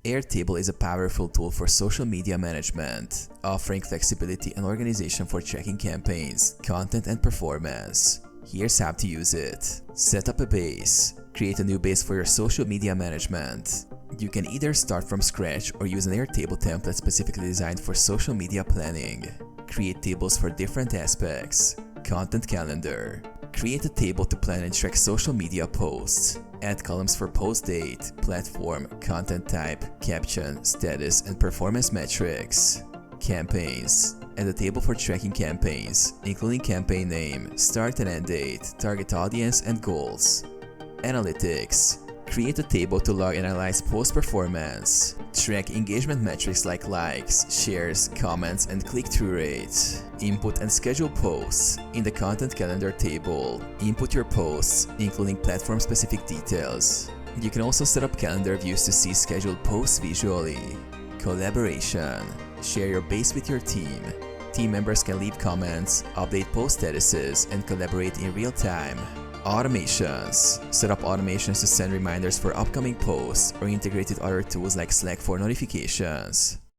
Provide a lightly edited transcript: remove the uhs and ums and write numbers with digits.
Airtable is a powerful tool for social media management, offering flexibility and organization for tracking campaigns, content, and performance. Here's how to use it. Set up a base. Create a new base for your social media management. You can either start from scratch or use an Airtable template specifically designed for social media planning. Create tables for different aspects. Content calendar. Create a table to plan and track social media posts. Add columns for post date, platform, content type, caption, status, and performance metrics. Campaigns. Add a table for tracking campaigns, including campaign name, start and end date, target audience, and goals. Analytics. Create a table to log and analyze post performance. Track engagement metrics like likes, shares, comments, and click-through rate. Input and schedule posts. In the content calendar table, input your posts, including platform-specific details. You can also set up calendar views to see scheduled posts visually. Collaboration. Share your base with your team. Team members can leave comments, update post statuses, and collaborate in real time. Automations. Set up automations to send reminders for upcoming posts or integrate with other tools like Slack for notifications.